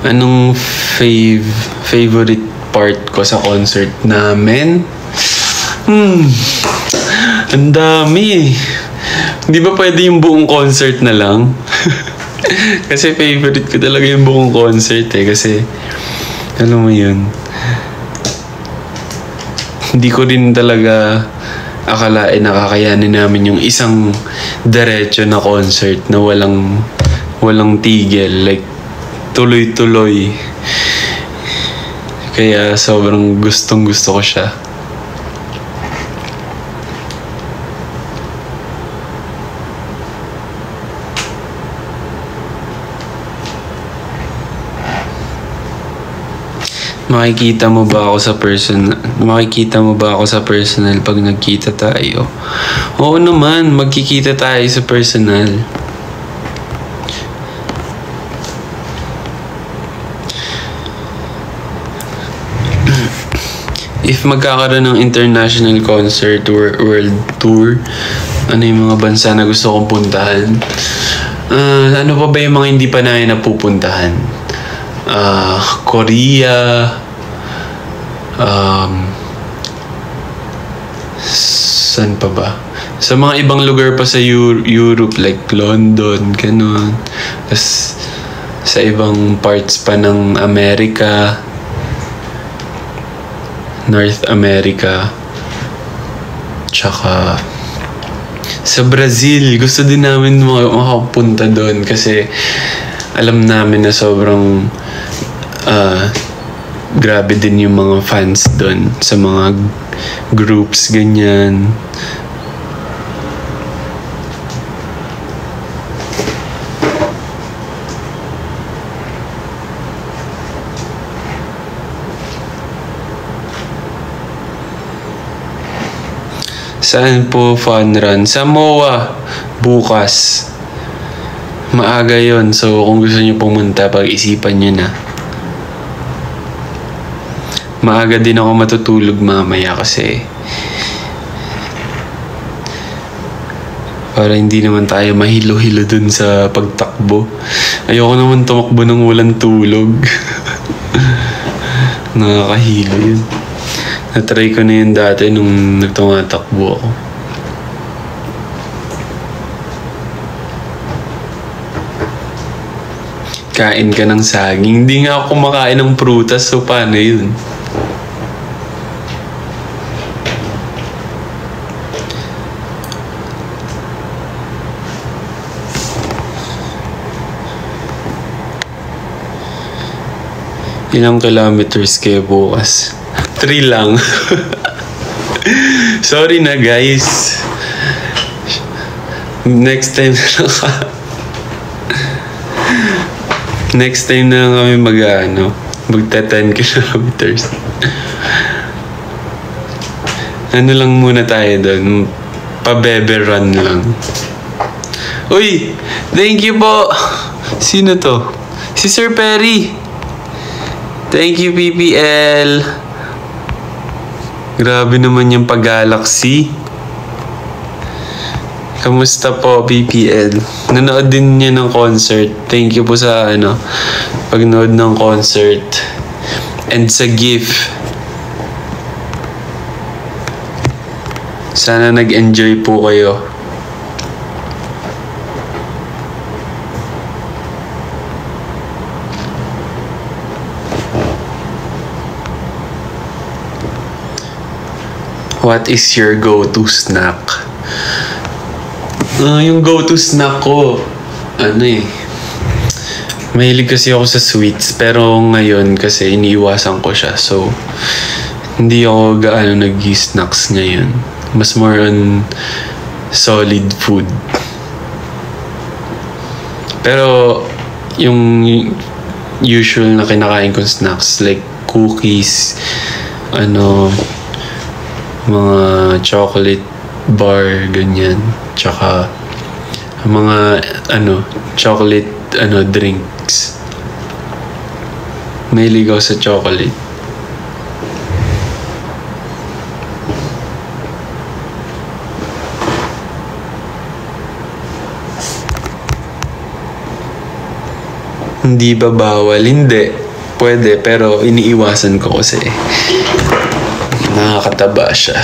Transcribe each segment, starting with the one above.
Anong favorite part ko sa concert namin? Ang dami eh. Di ba pwede yung buong concert na lang? Kasi favorite ko talaga yung buong concert eh. Kasi, alam mo yun, hindi ko rin talaga akalain na kakayanin namin yung isang diretso na concert na walang tigil. Like, tuloy-tuloy. Kaya sobrang gustong-gusto ko siya. Makikita mo ba ako sa personal pag nagkita tayo? Oo naman, magkikita tayo sa personal. If magkakaroon ng international concert or world tour, ano yung mga bansa na gusto kong puntahan? Ano pa ba yung mga hindi pa namin napupuntahan? Korea, saan pa ba? Sa mga ibang lugar pa sa Europe, like London, ganun. Tas sa ibang parts pa ng America, North America, tsaka sa Brazil. Gusto din namin makapunta doon kasi alam namin na sobrang grabe din yung mga fans doon sa mga groups, ganyan. Saan po fun run? Sa MOA, bukas. Maaga yon, so kung gusto niyo pumunta, pag-isipan niyo na. Maaga din ako matutulog mamaya kasi para hindi naman tayo mahilo-hilo dun sa pagtakbo. Ayoko naman tumakbo ng walang tulog. Nakakahilo yun. Natry ko na yun dati nung nagtumatakbo ako. Kain ka ng saging. Hindi nga ako kumakain ng prutas, so paano yun? Ilang kilometers kayo bukas? 3 lang. Sorry na guys. Next time na lang Next time na lang kami magta 10 kilometers. Ano lang muna tayo doon? Pa-bebe run lang. Uy! Thank you po! Sino to? Si Sir Perry! Thank you, PPL! Grabe naman yung pag-galaxy. Kamusta po, PPL? Nanood din niya ng concert. Thank you po sa pagnood ng concert. And sa gift. Sana nag-enjoy po kayo. What is your go-to snack? Yung go-to snack ko, mahilig kasi ako sa sweets, pero ngayon kasi iniiwasan ko siya. So, hindi ako gaano nag-snacks ngayon. Mas more on solid food. Pero, yung usual na kinakain kong snacks, like cookies, mga chocolate bar, ganyan. Tsaka mga chocolate drinks. Mahilig ako sa chocolate. Hindi ba bawal? Hindi. Pwede, pero iniiwasan ko kasi nakakataba siya.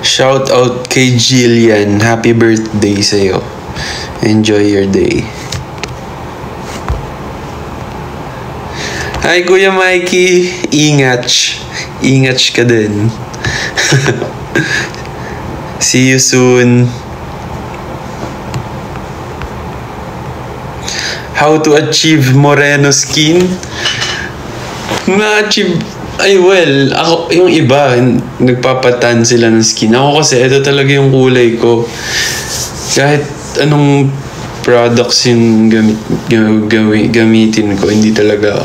Shout out kay Jillian. Happy birthday sa'yo. Enjoy your day. Hi, Kuya Mikey. Ingat ka din. See you soon. How to achieve moreno skin? Ma-achieve... Ay, well, ako, yung iba, nagpapatan sila ng skin. Ako kasi, ito talaga yung kulay ko. Kahit anong products yung gamitin ko, hindi talaga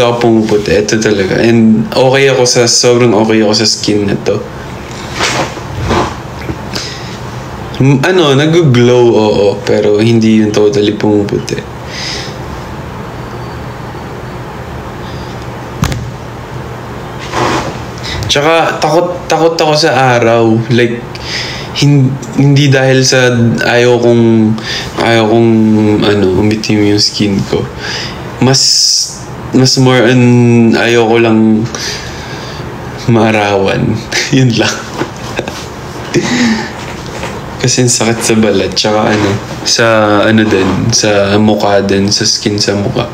ako pumuputi. Ito talaga. And sobrang okay ako sa skin na to. Nag-glow, oo, pero hindi yung totally pumuputi. Tsaka, takot ako sa araw. Like, hindi dahil sa ayaw kong umitim yung skin ko. Mas more on ayaw ko lang maarawan. Yun lang. Kasi sakit sa balat. Tsaka sa mukha din, sa skin sa mukha.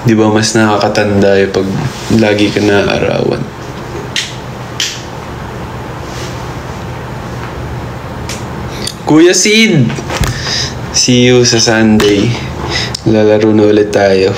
Di ba mas nakakatanda yung pag lagi ka naaarawan. Kuya Sid! See you sa Sunday. Lalaro na ulit tayo.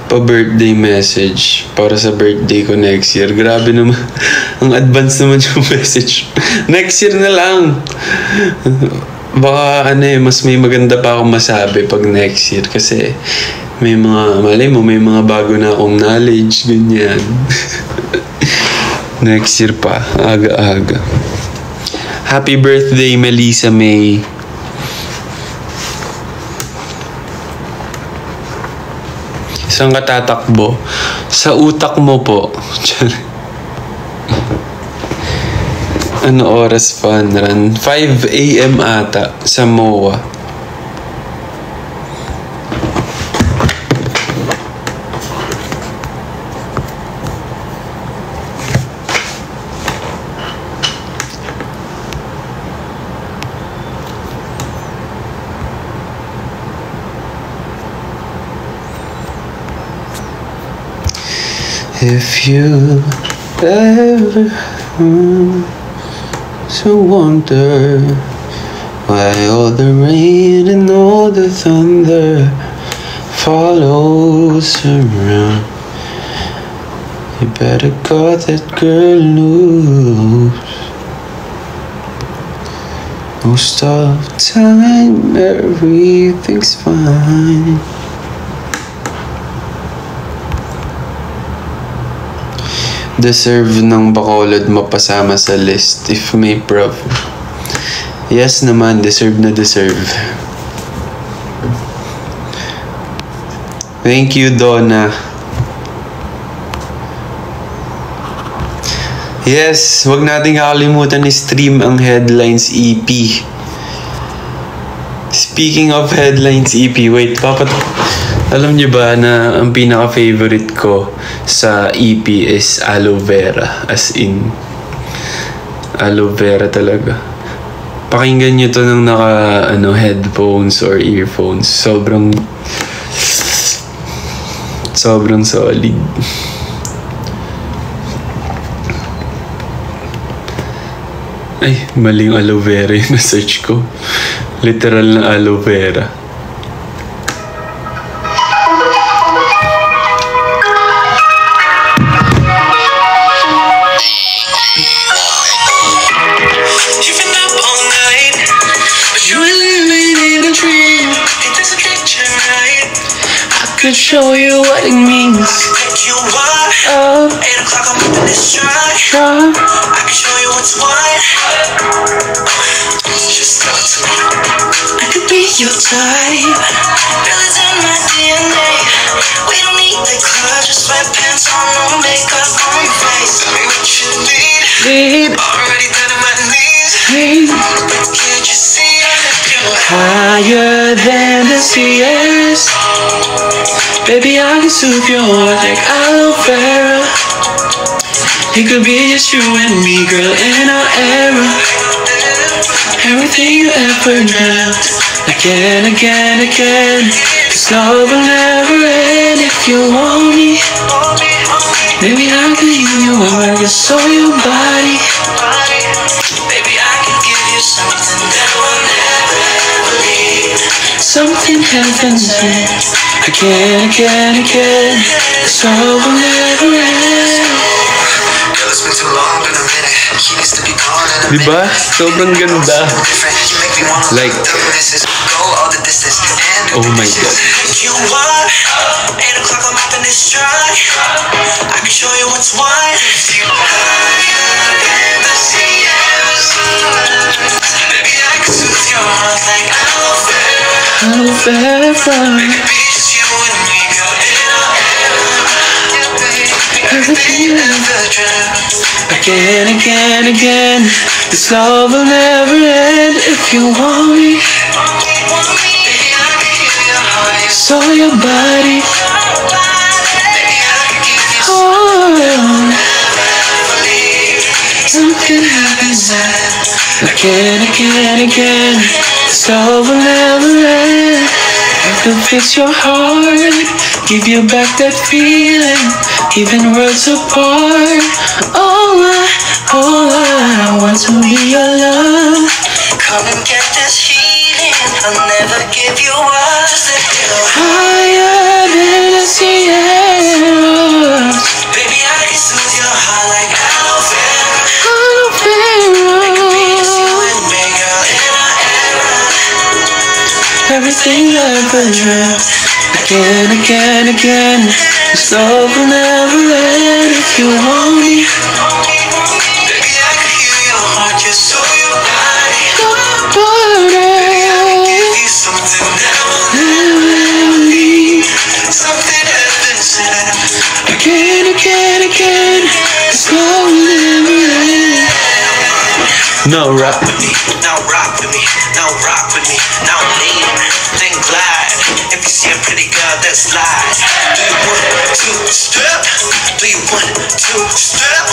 Pa-birthday message para sa birthday ko next year. Grabe naman. Ang advance naman yung message. Next year na lang. Baka mas may maganda pa akong masabi pag next year. Kasi may mga bago na akong knowledge. Ganyan. Next year pa. Aga-aga. Happy birthday, Melissa May. Saan ka tatakbo? Sa utak mo po. Ano oras fun run? 5 a.m. ata sa MOA. If you ever to wonder why all the rain and all the thunder follows around, you better cut that girl loose. Most of the time everything's fine. Deserve ng Bacolod mapasama sa list if may prof. Yes naman, deserve na deserve. Thank you, Donna. Yes, wag nating kakalimutan i-stream ang Headlines EP. Speaking of Headlines EP, wait, alam niyo ba na ang pinaka-favorite ko sa EP is Aloe Vera. As in, Aloe Vera talaga. Pakinggan niyo to ng headphones or earphones. Sobrang solid. Ay, maling aloe vera yung na-search ko. Literal na aloe vera. Could show you what it means you what? 8 o'clock, I'm up in this truck. I can show you what's what. Just talk to me. I could be your type. Girl, it's in my DNA. We don't need the club, just sweatpants on, no makeup on your face. Tell me what you need. Already down on my knees. But can't you see I lift you higher than the seas? Baby, I can soothe your heart like aloe vera. It could be just you and me, girl, in our era. Everything you ever dreamt, again, again, again. This love will never end. If you want me, maybe I can heal you and your soul, your body. Baby, I can give you something that will never ever leave. Something heaven sent, again, again, again. This love will never end. It's been too long, been a minute. He needs to be gone in a minute. Diba? Sobrang ganda. Like, oh my God. You what? 8 o'clock, I'm up in this truck. I can show you what's what. Baby, I can soothe your heart like aloe vera. Aloe vera. It could be just you and me, girl, in our era. Everything you ever dreamt. Again, again, again. This love will never end. If you want me, Baby, I can give your heart, your soul, so your body. baby, I can give you Oh, never leave. something happens again, again, again. This love will never end. I can fix your heart, give you back that feeling, even worlds apart. All I want to be your love. Come and get this healing. I'll never give you up. Just let go. Higher than the Sierras. Baby, I can soothe your heart like aloe vera. Aloe It could be just you vera. and me, girl, in our era. Everything I ever dreamt. Again, again, again. This love will never end. If you want me, Baby, I can heal your heart, your soul, your body. nobody Give you something that will never leave. something heaven sent. Again, again, again. This love will never end. No rap with me. Now rock with me, now rock with me, now lean, then glide. If you see a pretty girl, then slide. Do you want to step? Do you want to step?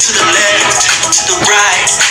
To the left, to the right.